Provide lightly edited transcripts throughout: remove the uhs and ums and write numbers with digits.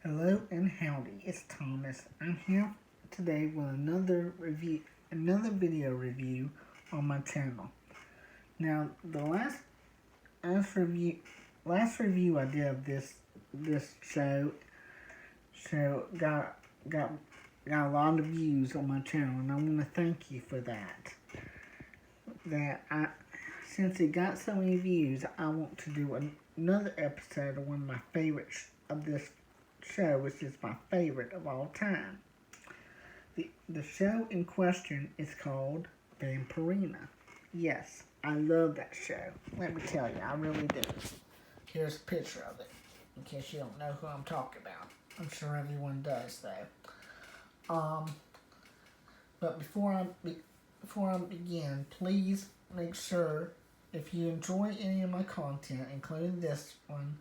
Hello and howdy, it's Thomas. I'm here today with another video review on my channel. Now, the last review I did of this show got a lot of views on my channel, and I want to thank you for that. Since it got so many views, I want to do another episode of one of my favorites of this show, which is my favorite of all time. The show in question is called Vampirina. Yes, I love that show. Let me tell you, I really do. Here's a picture of it, in case you don't know who I'm talking about. I'm sure everyone does, though. But before I begin, please make sure if you enjoy any of my content, including this one,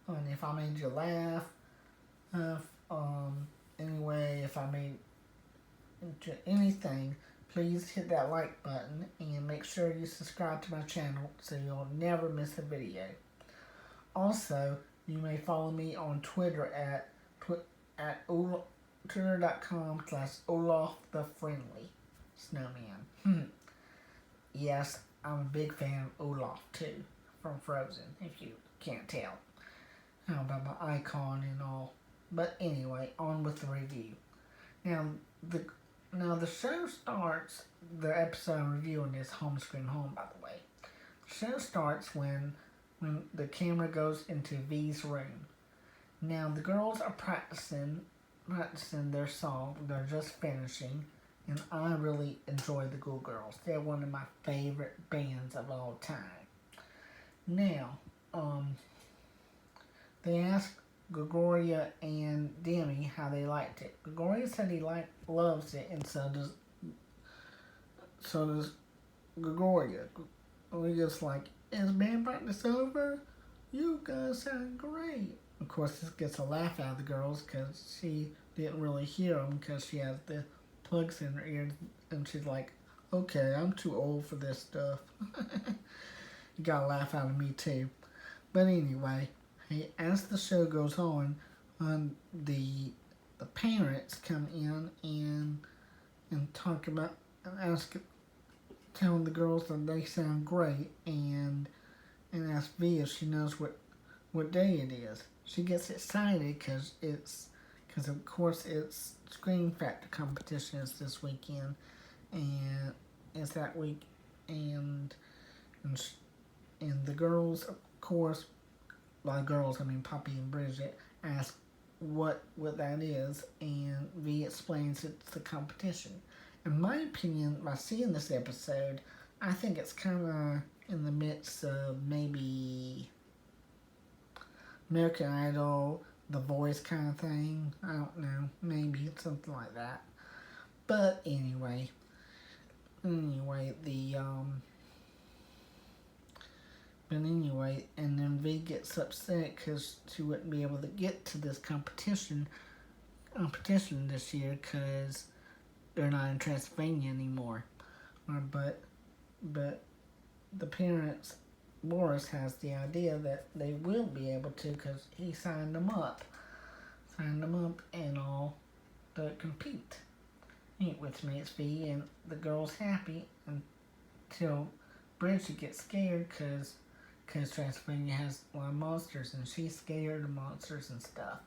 and if I made you laugh, anyway, if I made anything, please hit that like button and make sure you subscribe to my channel so you'll never miss a video. Also, you may follow me on Twitter at twitter.com/Olaf the Friendly Snowman. Yes, I'm a big fan of Olaf too, from Frozen, if you can't tell. How about my icon and all. But anyway, on with the review. Now the show starts, the episode I'm reviewing is Home Screen Home, by the way. The show starts when the camera goes into V's room. Now the girls are practicing their song. They're just finishing, and I really enjoy the Ghoul Girls. They're one of my favorite bands of all time. Now, they asked Gregoria and Demi how they liked it. Gregoria said he loves it, and so does Gregoria. Gregoria's like, is band practice over? You guys sound great. Of course, this gets a laugh out of the girls because she didn't really hear them because she has the plugs in her ears, and she's like, okay, I'm too old for this stuff. You got a laugh out of me too. But anyway, as the show goes on, the parents come in and talk about and telling the girls that they sound great, and ask V if she knows what day it is. She gets excited because of course it's Scream Factor competition is this weekend, and it's that week, and the girls, of course, by girls I mean Poppy and Bridget, ask what that is, and V explains it's the competition. In my opinion, by seeing this episode, I think it's kind of in the midst of maybe American Idol, The Voice kind of thing. I don't know, maybe something like that. But anyway, and then V gets upset because she wouldn't be able to get to this competition this year because they're not in Transylvania anymore. But the parents, Boris has the idea that they will be able to because he signed them up and all to compete. Which makes V and the girls happy until Bridget gets scared because Transylvania has a lot of monsters and she's scared of monsters and stuff.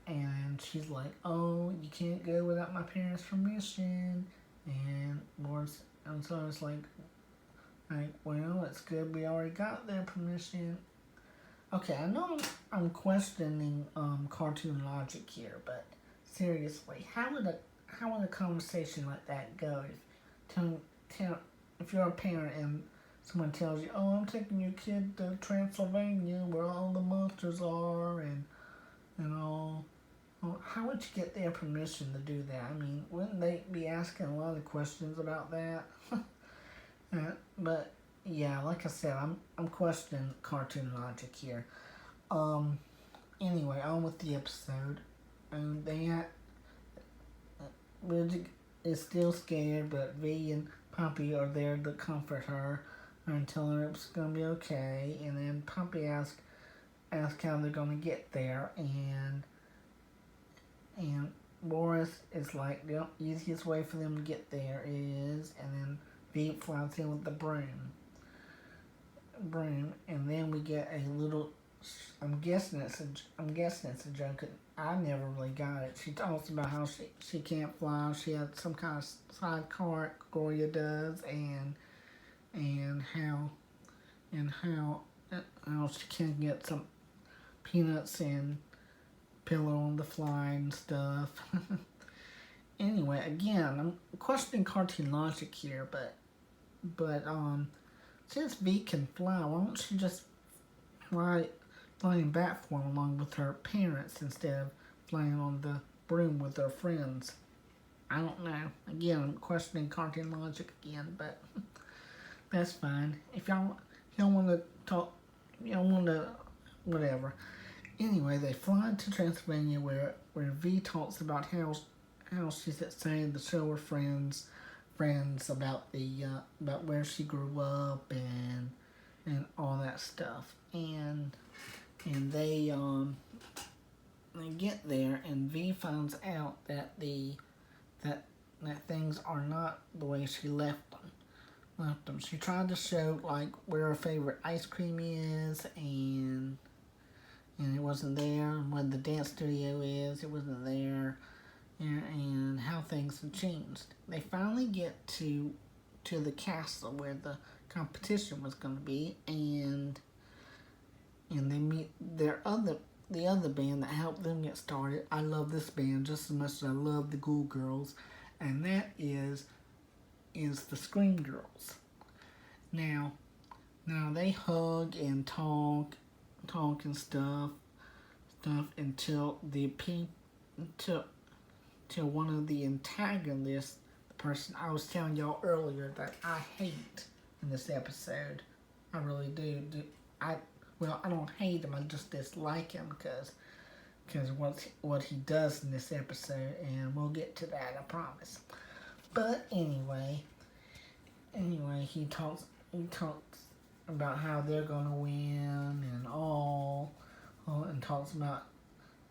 And she's like, oh, you can't go without my parents' permission. And so it's like, well, it's good we already got their permission. Okay, I know I'm questioning cartoon logic here, but seriously, how would a conversation like that go? If you're a parent and someone tells you, oh, I'm taking your kid to Transylvania where all the monsters are and all. Well, how would you get their permission to do that? I mean, wouldn't they be asking a lot of questions about that? But yeah, like I said, I'm questioning cartoon logic here. Anyway, on with the episode. Bridget is still scared, but V and Poppy are there to comfort her and tell her it's gonna be okay. And then Poppy asks ask how they're gonna get there, and Boris is like, the easiest way for them to get there is, and then V flies in with the broom, and then we get a little. I'm guessing it's a joke. I never really got it. She talks about how she can't fly. She had some kind of sidecar. Gloria does, and how she can get some peanuts and pillow on the fly and stuff. Anyway, again, I'm questioning cartoon logic here, but since V can fly, why don't she just flying back for along with her parents instead of flying on the broom with her friends? I don't know. Again, I'm questioning cartoon logic again, but that's fine. If y'all want to talk, y'all want to whatever. Anyway, they fly to Transylvania where V talks about how she's excited to show her friends about about where she grew up and all that stuff. And they get there, and V finds out that that things are not the way she left them. She tried to show like where her favorite ice cream is, and it wasn't there. And where the dance studio is, it wasn't there. And how things have changed. They finally get to the castle where the competition was going to be, and they meet the other band that helped them get started. I love this band just as much as I love the Ghoul Girls, and that is the Scream Girls. Now they hug and talk and stuff until one of the antagonists, the person I was telling y'all earlier that I hate in this episode. I really do. I don't hate him. I just dislike him because what he does in this episode, and we'll get to that, I promise. But anyway, he talks about how they're gonna win and all and talks about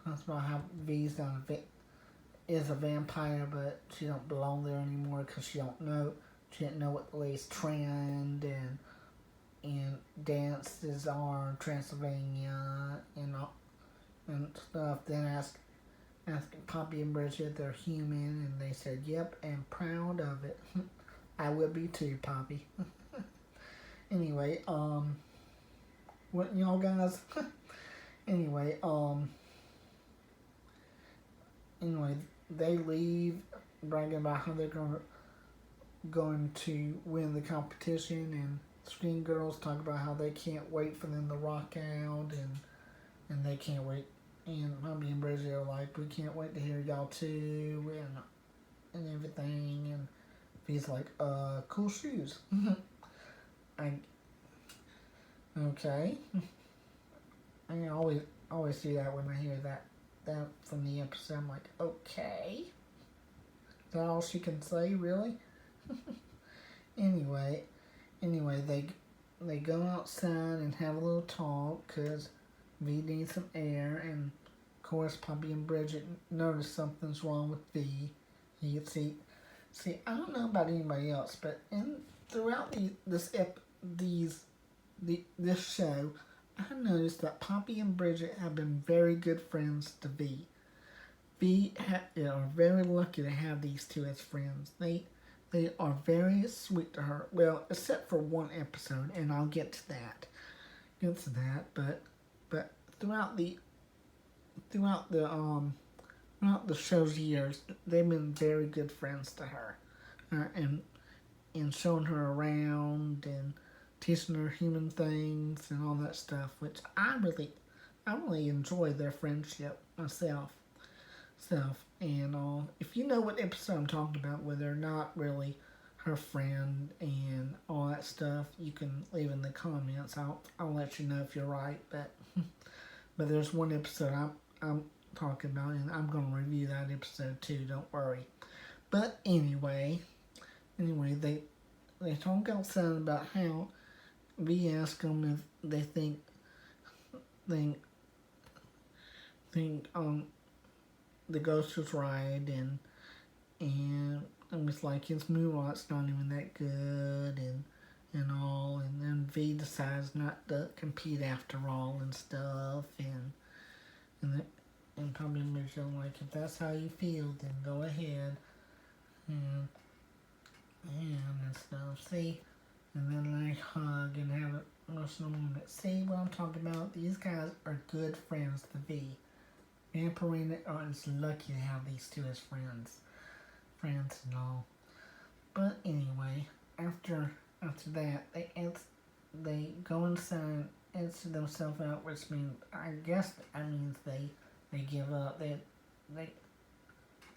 how V's is a vampire, but she don't belong there anymore because she didn't know what the latest trend and dances are in Transylvania and stuff. Then asking Poppy and Bridget if they're human, and they said yep, and proud of it. I would be too, Poppy. Anyway, what y'all guys? Anyway, they leave, bragging about how they're going to win the competition, and Screen Girls talk about how they can't wait for them to rock out, and they can't wait. And Mommy and Bridget are like, we can't wait to hear y'all too, and everything. And he's like, cool shoes. Okay. I always do that when I hear that from the episode. I'm like, okay. Is that all she can say, really? Anyway, they go outside and have a little talk because V needs some air, and of course Poppy and Bridget notice something's wrong with V. You see, I don't know about anybody else, but throughout this show, I noticed that Poppy and Bridget have been very good friends to V. V are very lucky to have these two as friends. They are very sweet to her. Well, except for one episode, and I'll get to that. But throughout the show's years, they've been very good friends to her, and showing her around and teaching her human things and all that stuff, which I really enjoy their friendship myself. And if you know what episode I'm talking about, where they're not really her friend and all that stuff, you can leave in the comments. I'll let you know if you're right. But there's one episode I'm talking about, and I'm gonna review that episode too. Don't worry. But anyway, they talk outside about how V asked them if they think think the ghost was right, and it was like his moonlight's not even that good, and all, and then V decides not to compete after all and stuff, and the, and probably makes you like, if that's how you feel, then go ahead, and and stuff. See, and then they hug and have an emotional moment. See what I'm talking about? These guys are good friends to V. Vampirina is lucky to have these two as friends and all. But anyway, after that, they go inside, answer themselves out, which means, I guess that means they give up. They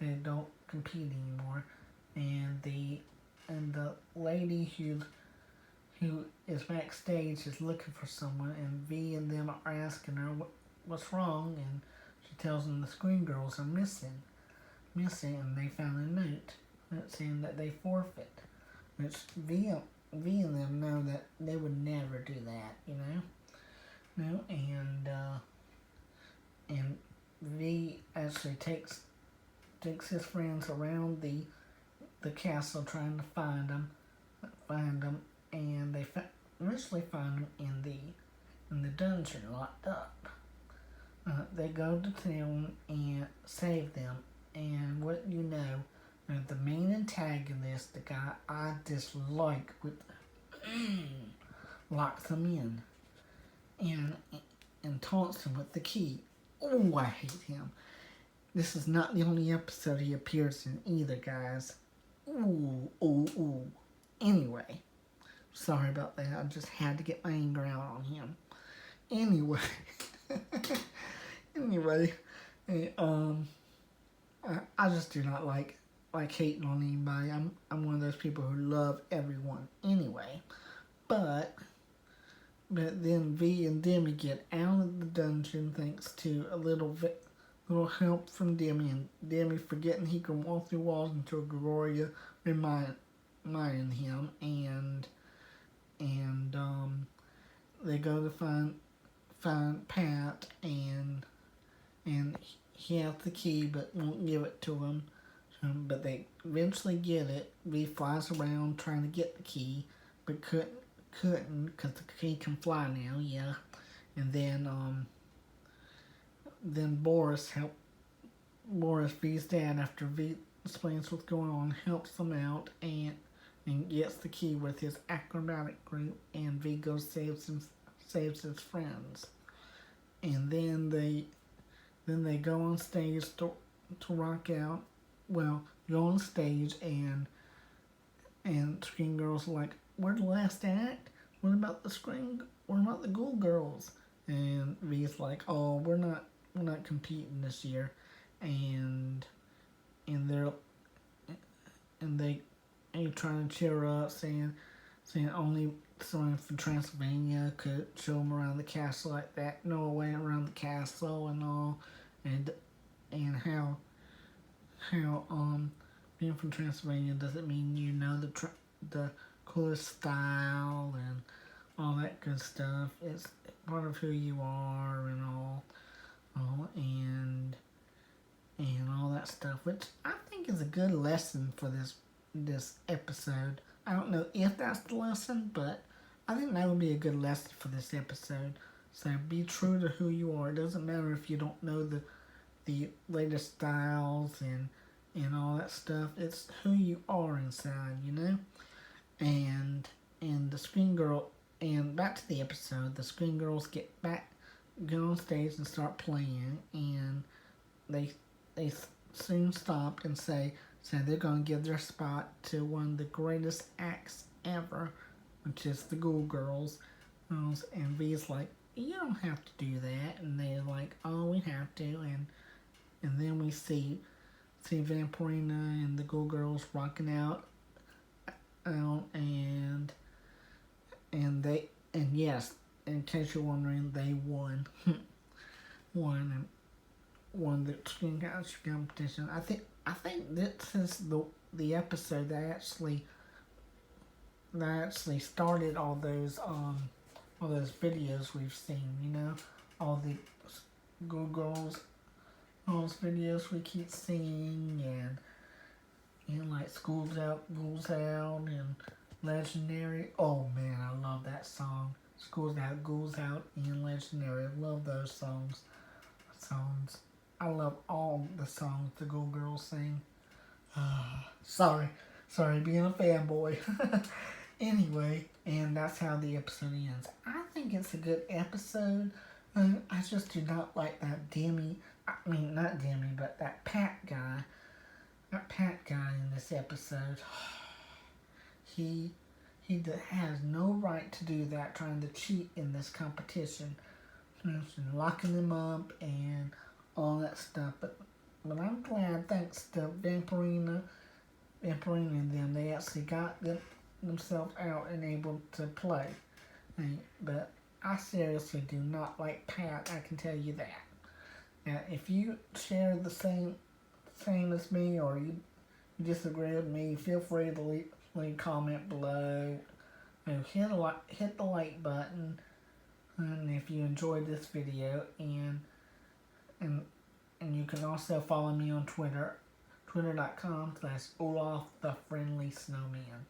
they don't compete anymore, and the lady who is backstage is looking for someone, and V and them are asking her what's wrong, and she tells them the Screen Girls are missing, and they found a note saying that they forfeit, which V and them know that they would never do that, you know. No, and V actually takes his friends around the castle trying to find them, and they eventually find them in the dungeon locked up. They go to town and save them, and what you know, the main antagonist, the guy I dislike, locks them in and taunts him with the key. Oh, I hate him. This is not the only episode he appears in either, guys. Ooh. Anyway, sorry about that. I just had to get my anger out on him. Anyway, I just do not like hating on anybody. I'm one of those people who love everyone. Anyway, but then V and Demi get out of the dungeon thanks to a little help from Demi, and Demi forgetting he can walk through walls until Gloria reminding him, and they go to find Pat, and he has the key but won't give it to him. But they eventually get it. V flies around trying to get the key, but couldn't because the key can fly now. Yeah, and then Boris V's dad, after V explains what's going on, helps them out and gets the key with his acrobatic group, and V goes saves his friends, and then they go on stage to rock out. Well, go on stage and Screen Girls are like, we're the last act. What about the Ghoul Girls? And V's like, oh, we're not competing this year, and they trying to cheer her up, saying only someone from Transylvania could show them around the castle like that. No way around the castle and all, and how being from Transylvania doesn't mean you know the coolest style and all that good stuff. It's part of who you are and all and all that stuff, which I think is a good lesson for this episode. I don't know if that's the lesson, but I think that would be a good lesson for this episode. So be true to who you are. It doesn't matter if you don't know the latest styles and all that stuff. It's who you are inside, you know? And the Screen Girl, and back to the episode, the Screen Girls go on stage and start playing, and they soon stopped and say they're going to give their spot to one of the greatest acts ever, which is the Ghoul Girls. And V's like, you don't have to do that. And they're like, oh, we have to. And then we see Vampirina and the Ghoul Girls rocking out, and yes, in case you're wondering, they won. won the Screen Catcher competition. I think this is the episode that actually started all those videos we've seen. You know, all the Ghoul Girls those videos we keep seeing, and like School's Out, Ghouls Out, and Legendary. Oh man, I love that song. School's Out, Ghouls Out, and Legendary. I love those songs. I love all the songs the Ghoul Girls sing. Sorry being a fanboy. Anyway, and that's how the episode ends. I think it's a good episode. I just do not like that Demi. I mean, not Demi, but that Pat guy. That Pat guy in this episode. He has no right to do that, trying to cheat in this competition. Locking them up and all that stuff. But I'm glad, thanks to Vampirina and them, they actually got themselves out and able to play. But I seriously do not like Pat, I can tell you that. Now, if you share the same as me, or you disagree with me, feel free to leave a comment below. Hit the like button, and if you enjoyed this video, and you can also follow me on Twitter, twitter.com/Olaf the Friendly Snowman.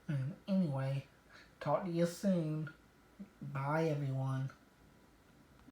And anyway, talk to you soon. Bye, everyone.